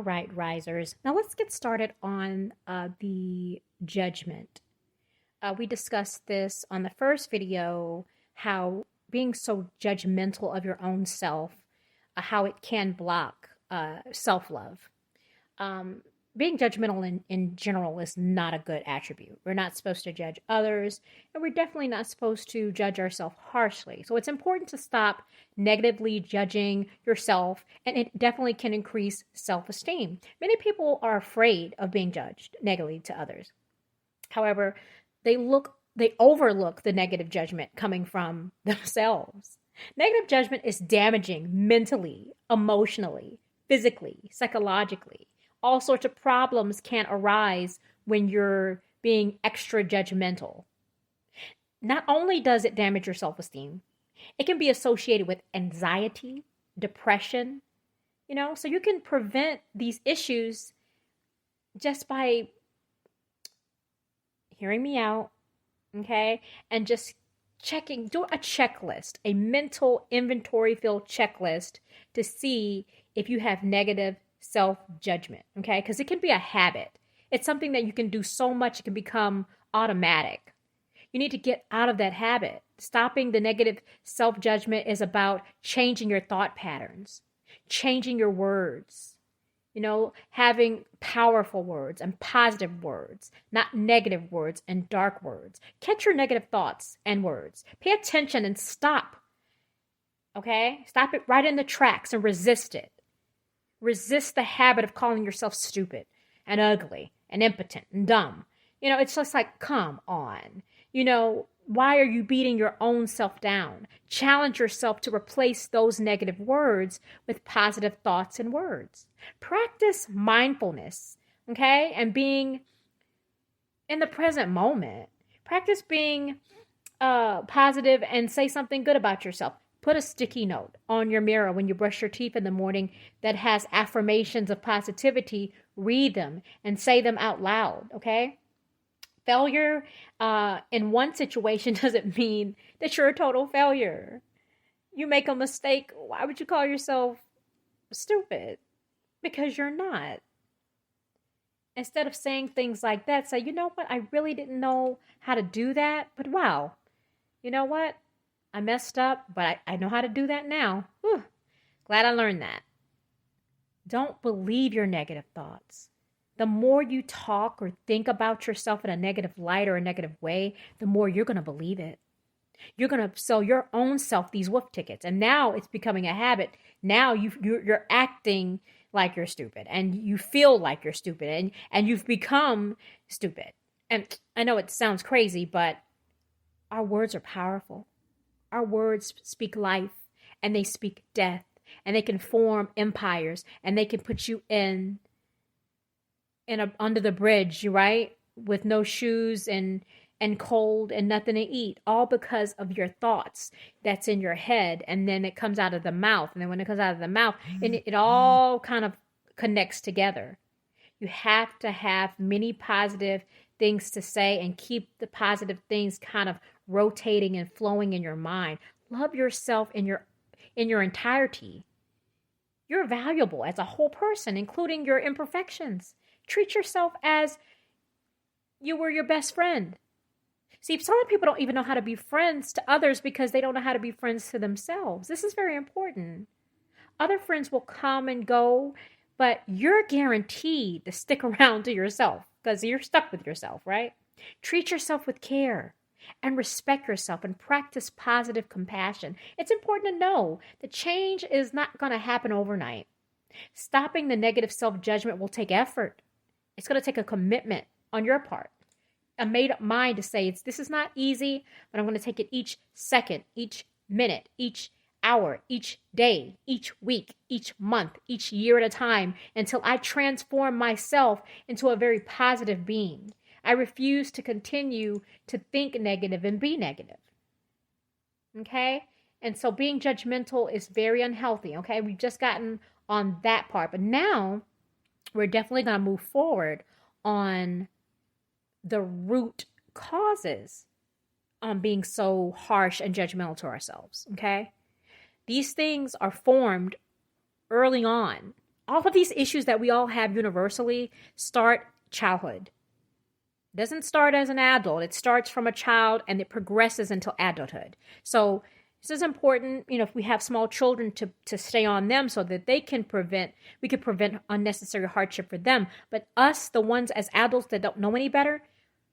right, risers. Now let's get started on the judgment. We discussed this on the first video, how being so judgmental of your own self, how it can block self-love. Um, Being judgmental in general is not a good attribute. We're not supposed to judge others, and we're definitely not supposed to judge ourselves harshly. So it's important to stop negatively judging yourself, and it definitely can increase self-esteem. Many people are afraid of being judged negatively to others. However, they overlook the negative judgment coming from themselves. Negative judgment is damaging mentally, emotionally, physically, psychologically. All sorts of problems can arise when you're being extra judgmental. Not only does it damage your self-esteem, it can be associated with anxiety, depression, so you can prevent these issues just by hearing me out, okay? And just do a checklist, a mental inventory filled checklist to see if you have negative self-judgment, okay? Because it can be a habit. It's something that you can do so much it can become automatic. You need to get out of that habit. Stopping the negative self-judgment is about changing your thought patterns, changing your words, having powerful words and positive words, not negative words and dark words. Catch your negative thoughts and words. Pay attention and stop. Okay? Stop it right in the tracks and resist it. Resist the habit of calling yourself stupid and ugly and impotent and dumb. It's just like, come on. Why are you beating your own self down? Challenge yourself to replace those negative words with positive thoughts and words. Practice mindfulness, okay? And being in the present moment. Practice being positive and say something good about yourself. Put a sticky note on your mirror when you brush your teeth in the morning that has affirmations of positivity. Read them and say them out loud, okay? Failure in one situation doesn't mean that you're a total failure. You make a mistake, why would you call yourself stupid? Because you're not. Instead of saying things like that, say, you know what, I really didn't know how to do that, but wow, you know what? I messed up, but I know how to do that now. Whew. Glad I learned that. Don't believe your negative thoughts. The more you talk or think about yourself in a negative light or a negative way, the more you're going to believe it. You're going to sell your own self these wolf tickets. And now it's becoming a habit. Now you're acting like you're stupid and you feel like you're stupid and you've become stupid. And I know it sounds crazy, but our words are powerful. Our words speak life and they speak death and they can form empires and they can put you under the bridge, right? With no shoes and cold and nothing to eat, all because of your thoughts that's in your head. And then it comes out of the mouth. And then when it comes out of the mouth, and it all kind of connects together. You have to have many positive things to say and keep the positive things kind of rotating and flowing in your mind. Love yourself in your entirety. You're valuable as a whole person, including your imperfections. Treat yourself as you were your best friend. See, some people don't even know how to be friends to others because they don't know how to be friends to themselves. This is very important. Other friends will come and go, but you're guaranteed to stick around to yourself because you're stuck with yourself, right? Treat yourself with care and respect yourself and practice positive compassion. It's important to know that change is not going to happen overnight. Stopping the negative self-judgment will take effort. It's going to take a commitment on your part, a made-up mind to say, this is not easy, but I'm going to take it each second, each minute, each hour, each day, each week, each month, each year at a time until I transform myself into a very positive being. I refuse to continue to think negative and be negative. Okay? And so being judgmental is very unhealthy. Okay? We've just gotten on that part. But now we're definitely going to move forward on the root causes on being so harsh and judgmental to ourselves. Okay? These things are formed early on All of these issues that we all have universally start childhood. It doesn't start as an adult. It starts from a child and it progresses until adulthood. So this is important, if we have small children to stay on them so that we can prevent unnecessary hardship for them. But us, the ones as adults that don't know any better,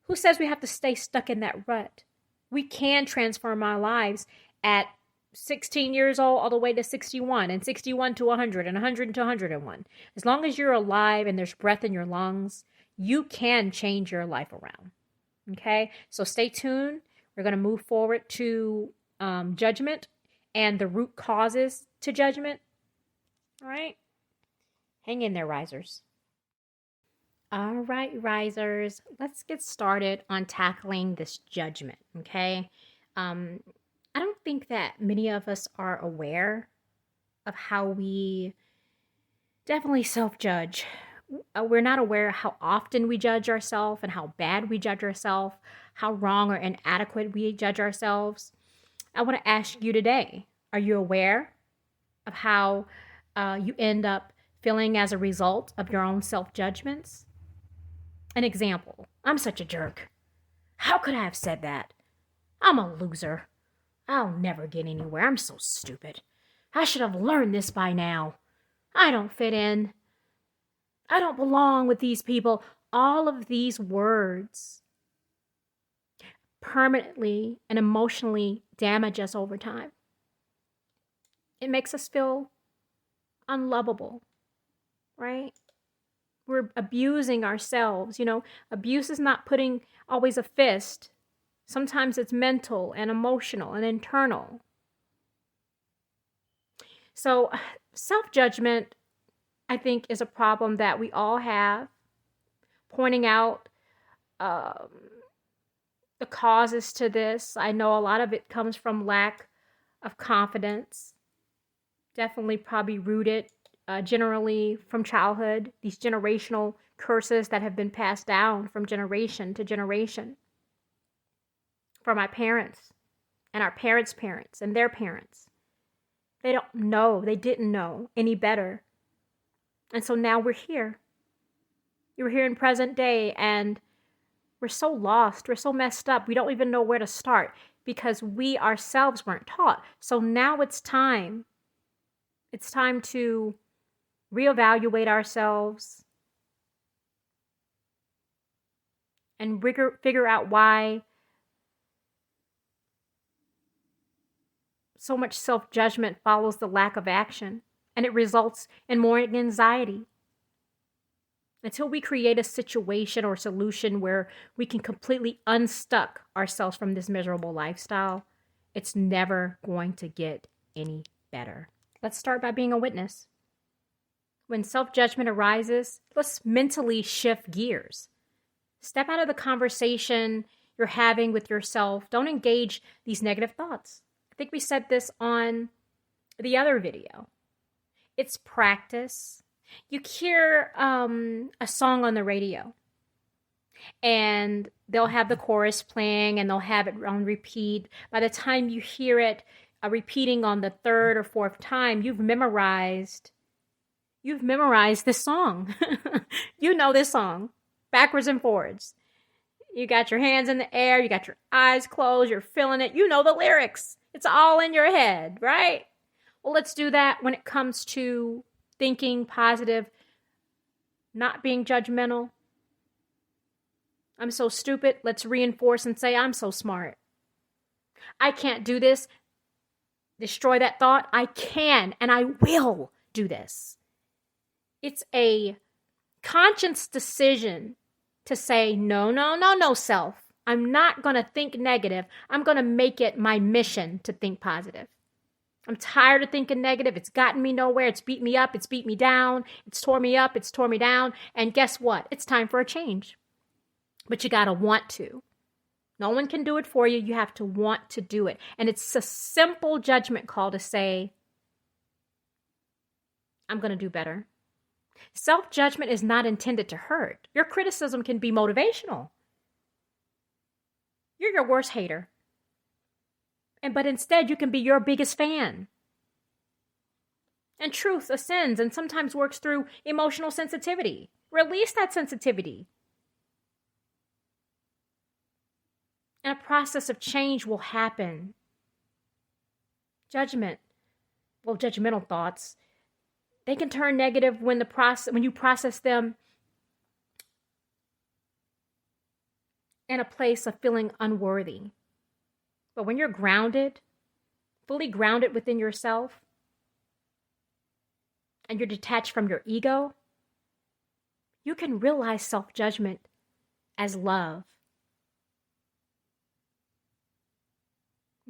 who says we have to stay stuck in that rut? We can transform our lives at 16 years old all the way to 61, and 61 to 100, and 100 to 101. As long as you're alive and there's breath in your lungs, you can change your life around. Okay? So stay tuned. We're going to move forward to judgment and the root causes to judgment. All right? Hang in there, risers. All right, risers. Let's get started on tackling this judgment, okay? I don't think that many of us are aware of how we definitely self-judge. We're not aware of how often we judge ourselves and how bad we judge ourselves, how wrong or inadequate we judge ourselves. I want to ask you today, are you aware of how you end up feeling as a result of your own self-judgments? An example, I'm such a jerk. How could I have said that? I'm a loser. I'll never get anywhere. I'm so stupid. I should have learned this by now. I don't fit in. I don't belong with these people. All of these words permanently and emotionally damage us over time. It makes us feel unlovable, right? We're abusing ourselves. Abuse is not putting always a fist. Sometimes it's mental and emotional and internal. So self-judgment, I think, is a problem that we all have. Pointing out the causes to this. I know a lot of it comes from lack of confidence. Definitely probably rooted generally from childhood. These generational curses that have been passed down from generation to generation. From our parents and our parents' parents and their parents. They didn't know any better. And so now we're here. You're here in present day and we're so lost, we're so messed up, we don't even know where to start because we ourselves weren't taught. So now it's time. It's time to reevaluate ourselves and figure out why so much self-judgment follows the lack of action, and it results in more anxiety. Until we create a situation or solution where we can completely unstuck ourselves from this miserable lifestyle, it's never going to get any better. Let's start by being a witness. When self-judgment arises, let's mentally shift gears. Step out of the conversation you're having with yourself. Don't engage these negative thoughts. I think we said this on the other video. It's practice. You hear a song on the radio and they'll have the chorus playing and they'll have it on repeat. By the time you hear it repeating on the third or fourth time, you've memorized this song. You know this song backwards and forwards. You got your hands in the air, you got your eyes closed, you're feeling it. You know the lyrics. It's all in your head, right? Well, let's do that when it comes to thinking positive, not being judgmental. I'm so stupid. Let's reinforce and say, I'm so smart. I can't do this. Destroy that thought. I can and I will do this. It's a conscious decision to say, no, self. I'm not going to think negative. I'm going to make it my mission to think positive. I'm tired of thinking negative. It's gotten me nowhere. It's beat me up. It's beat me down. It's tore me up. It's tore me down. And guess what? It's time for a change. But you got to want to. No one can do it for you. You have to want to do it. And it's a simple judgment call to say, I'm going to do better. Self-judgment is not intended to hurt. Your criticism can be motivational. You're your worst hater. But instead, you can be your biggest fan. And truth ascends and sometimes works through emotional sensitivity. Release that sensitivity. And a process of change will happen. Judgmental thoughts, they can turn negative when you process them in a place of feeling unworthy. But when you're grounded, fully grounded within yourself, and you're detached from your ego, you can realize self-judgment as love.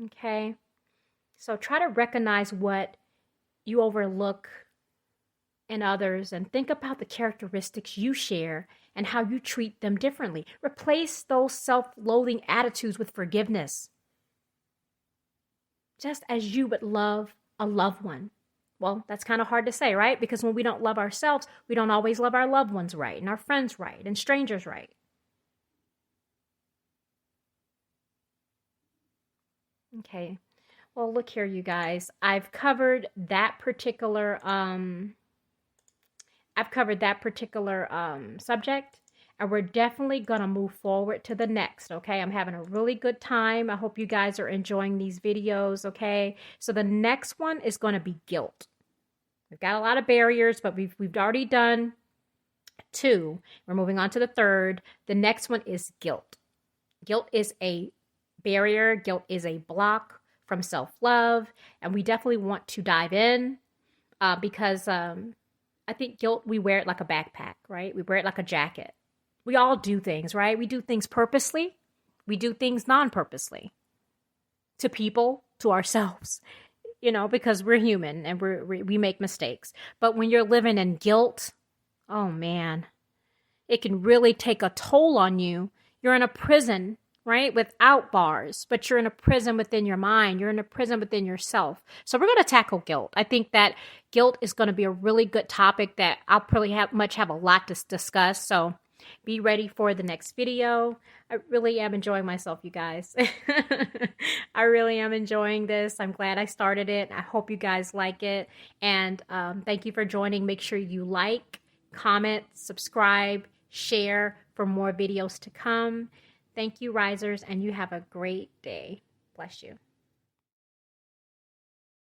Okay? So try to recognize what you overlook in others and think about the characteristics you share and how you treat them differently. Replace those self-loathing attitudes with forgiveness, just as you would love a loved one. Well, that's kind of hard to say, right? Because when we don't love ourselves, we don't always love our loved ones right, and our friends right, and strangers right. Okay. Well, look here, you guys. I've covered that particular subject, and we're definitely gonna move forward to the next. Okay, I'm having a really good time. I hope you guys are enjoying these videos. Okay, so the next one is gonna be guilt. We've got a lot of barriers, but we've already done 2. We're moving on to the 3rd. The next one is guilt. Guilt is a barrier. Guilt is a block from self-love, and we definitely want to dive in because I think guilt, we wear it like a backpack, right? We wear it like a jacket. We all do things, right? We do things purposely. We do things non-purposely. To people, to ourselves, because we're human and we make mistakes. But when you're living in guilt, oh man, it can really take a toll on you. You're in a prison, right? Without bars, but you're in a prison within your mind. You're in a prison within yourself. So we're going to tackle guilt. I think that guilt is going to be a really good topic that I'll probably have a lot to discuss. So be ready for the next video. I really am enjoying myself, you guys. I really am enjoying this. I'm glad I started it. I hope you guys like it. And thank you for joining. Make sure you like, comment, subscribe, share for more videos to come. Thank you, Risers, and you have a great day. Bless you.